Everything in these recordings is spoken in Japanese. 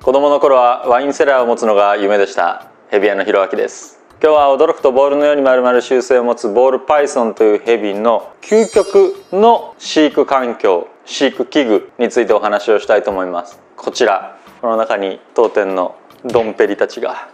子供の頃はワインセラーを持つのが夢でした。ヘビ屋のひろあきです。今日は驚くとボールのように丸々習性を持つボールパイソンというヘビの究極の飼育環境、飼育器具についてお話をしたいと思います。こちら、この中に当店のドンペリたちが。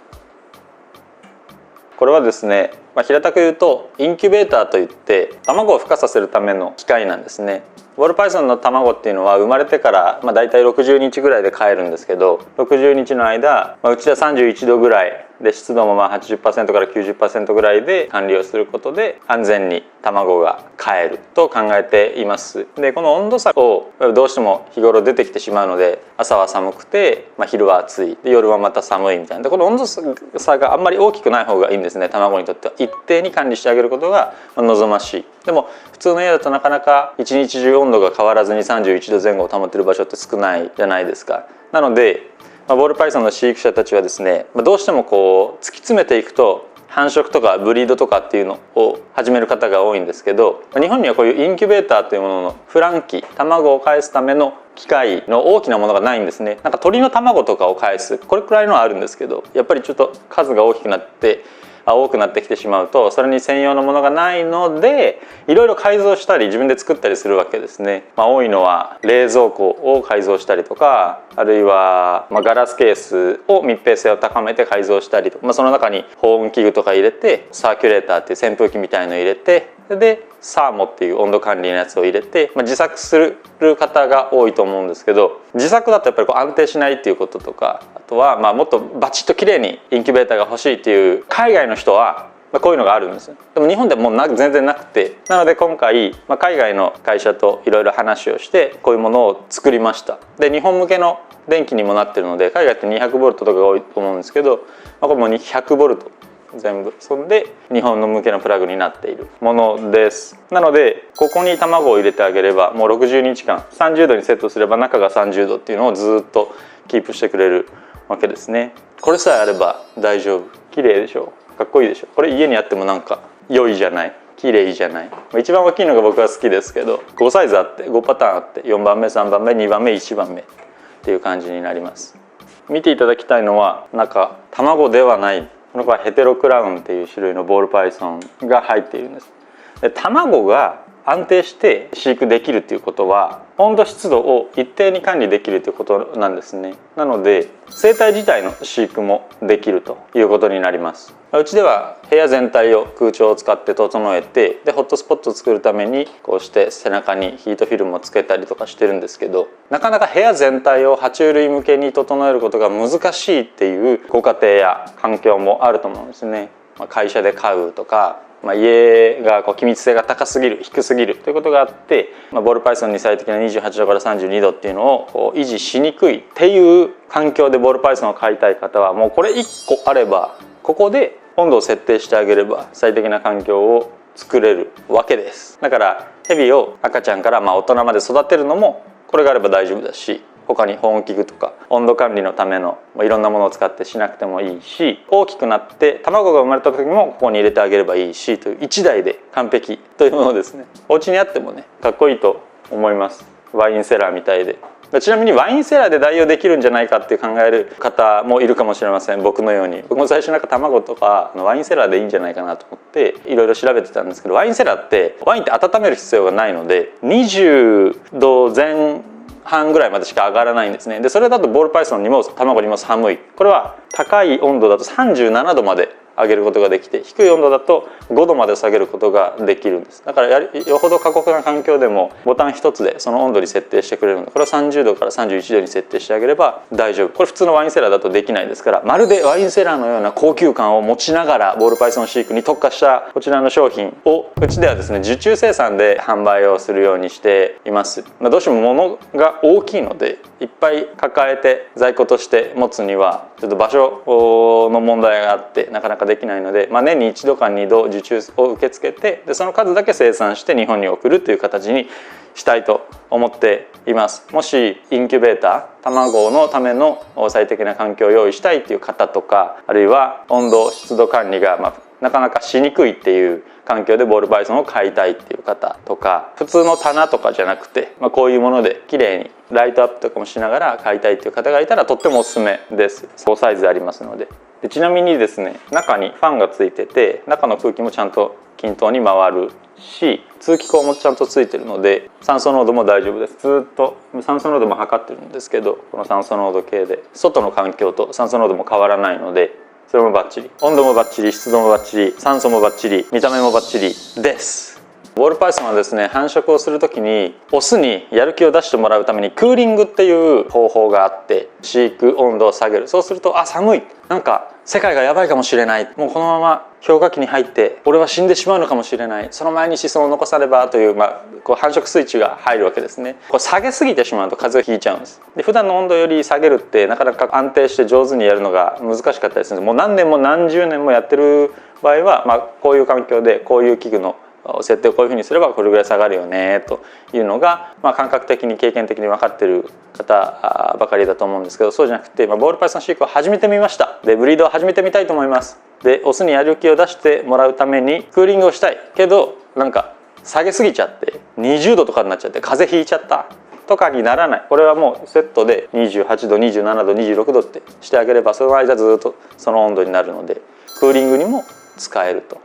これはですね、平たく言うとインキュベーターといって卵を孵化させるための機械なんですね。ボールパイソンの卵っていうのは生まれてからだいたい60日ぐらいでかえるんですけど、60日の間、うちでは31度ぐらいで湿度も80% から 90% ぐらいで管理をすることで安全に卵がかえると考えています。でこの温度差をどうしても日頃出てきてしまうので、朝は寒くて、昼は暑いで夜はまた寒いみたいなで、この温度差があんまり大きくない方がいいんですね。卵にとっては一定に管理してあげることが望ましい。でも普通の家だとなかなか一日中温度が変わらずに31度前後を保っている場所って少ないじゃないですか。なのでボールパイソンの飼育者たちはですね、どうしても突き詰めていくと繁殖とかブリードとかっていうのを始める方が多いんですけど、日本にはこういうインキュベーターというものの孵卵器、卵を返すための機械の大きなものがないんですね。なんか鳥の卵とかを返すこれくらいのはあるんですけど、やっぱりちょっと数が多くなってきてしまうとそれに専用のものがないので、いろいろ改造したり自分で作ったりするわけですね。多いのは冷蔵庫を改造したりとか、あるいはガラスケースを密閉性を高めて改造したりとか、その中に保温器具とか入れて、サーキュレーターっていう扇風機みたいのを入れて、でサーモっていう温度管理のやつを入れて、自作する方が多いと思うんですけど、自作だとやっぱり安定しないっていうこととか、あとはもっとバチッときれいにインキュベーターが欲しいっていう海外の人はこういうのがあるんですよ。でも日本でもう全然なくて、なので今回、海外の会社といろいろ話をしてこういうものを作りました。で日本向けの電気にもなってるので、海外って200ボルトとかが多いと思うんですけど、これも100ボルト全部そんで日本の向けのプラグになっているものです。なのでここに卵を入れてあげれば、もう60日間30度にセットすれば中が30度っていうのをずっとキープしてくれるわけですね。これさえあれば大丈夫。綺麗でしょ、かっこいいでしょ。これ家にあってもなんか良いじゃない、綺麗じゃない。一番大きいのが僕は好きですけど、5サイズあって5パターンあって、4番目3番目2番目1番目っていう感じになります。見ていただきたいのは中、卵ではない、この子はヘテロクラウンっていう種類のボールパイソンが入っているんです。で卵が安定して飼育できるっていうことは、温度湿度を一定に管理できるということなんですね。なので生態自体の飼育もできるということになります。うちでは部屋全体を空調を使って整えて、でホットスポットを作るためにこうして背中にヒートフィルムをつけたりとかしてるんですけど、なかなか部屋全体を爬虫類向けに整えることが難しいっていうご家庭や環境もあると思うんですね。会社で飼うとか、家が気密性が高すぎる低すぎるということがあって、ボールパイソンに最適な28度から32度っていうのを維持しにくいっていう環境でボールパイソンを飼いたい方は、もうこれ1個あればここで温度を設定してあげれば最適な環境を作れるわけです。だからヘビを赤ちゃんから大人まで育てるのもこれがあれば大丈夫だし、他に保温器具とか温度管理のためのいろんなものを使ってしなくてもいいし、大きくなって卵が生まれた時もここに入れてあげればいいしという1台で完璧というものですね。お家にあってもね、かっこいいと思います。ワインセラーみたいで。ちなみにワインセラーで代用できるんじゃないかって考える方もいるかもしれません。僕のように。僕も最初卵とかワインセラーでいいんじゃないかなと思っていろいろ調べてたんですけど、ワインセラーってワインって温める必要がないので20度前半ぐらいまでしか上がらないんですね。でそれだとボールパイソンにも卵にも寒い。これは高い温度だと37度まで上げることができて、低い温度だと5度まで下げることができるんです。だからよほど過酷な環境でもボタン一つでその温度に設定してくれるので、これは30度から31度に設定してあげれば大丈夫。これ普通のワインセラーだとできないですから、まるでワインセラーのような高級感を持ちながらボールパイソン飼育に特化したこちらの商品をうちではですね、受注生産で販売をするようにしています。どうしても物が大きいのでいっぱい抱えて在庫として持つにはちょっと場所の問題があってなかなかできないので、年に1度か2度受注を受け付けて、でその数だけ生産して日本に送るという形にしたいと思っています。もしインキュベーター、卵のための最適な環境を用意したいっていう方とか、あるいは温度湿度管理がなかなかしにくいっていう環境でボールパイソンを飼いたいっていう方とか、普通の棚とかじゃなくて、こういうもので綺麗にライトアップとかもしながら飼いたいっていう方がいたらとってもおすすめです。5サイズでありますので。ちなみにですね、中にファンがついてて、中の空気もちゃんと均等に回るし、通気口もちゃんとついてるので酸素濃度も大丈夫です。ずっと酸素濃度も測ってるんですけど、この酸素濃度計で外の環境と酸素濃度も変わらないので、それもバッチリ、温度もバッチリ、湿度もバッチリ、酸素もバッチリ、見た目もバッチリです。ボールパイソンはですね、繁殖をする時にオスにやる気を出してもらうためにクーリングっていう方法があって、飼育温度を下げる。そうすると、あ、寒い、なんか世界がやばいかもしれない、もうこのまま氷河期に入って俺は死んでしまうのかもしれない、その前に子孫を残さねばという、こう繁殖スイッチが入るわけですね。こう下げすぎてしまうと風邪をひいちゃうんです。で、普段の温度より下げるってなかなか安定して上手にやるのが難しかったりするんです。もう何年も何十年もやってる場合は、こういう環境でこういう器具の設定をこういうふうにすればこれぐらい下がるよねというのが、感覚的に経験的に分かってる方ばかりだと思うんですけど、そうじゃなくて、ボールパイソン飼育を始めてみました。で、ブリードを始めてみたいと思います。で、オスにやる気を出してもらうためにクーリングをしたいけど、なんか下げすぎちゃって20度とかになっちゃって風邪ひいちゃったとかにならない。これはもうセットで28度、27度、26度ってしてあげれば、その間ずっとその温度になるので、クーリングにも使えると。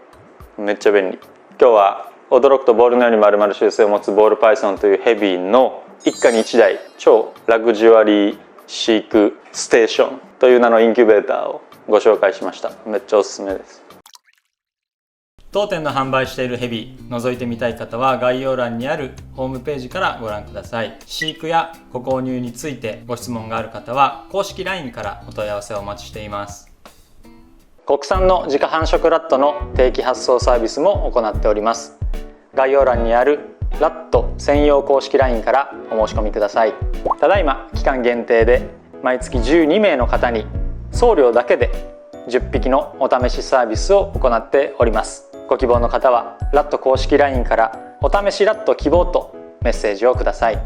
めっちゃ便利。今日は驚くとボールのように丸々習性を持つボールパイソンというヘビーの一家に一台超ラグジュアリー飼育ステーションという名のインキュベーターをご紹介しました。めっちゃおすすめです。当店の販売しているヘビ覗いてみたい方は概要欄にあるホームページからご覧ください。飼育やご購入についてご質問がある方は公式 LINE からお問い合わせをお待ちしています。国産の自家繁殖ラットの定期発送サービスも行っております。概要欄にあるラット専用公式 LINE からお申し込みください。ただいま期間限定で毎月12名の方に送料だけで10匹のお試しサービスを行っております。ご希望の方はラット公式 LINE からお試しラット希望とメッセージをください。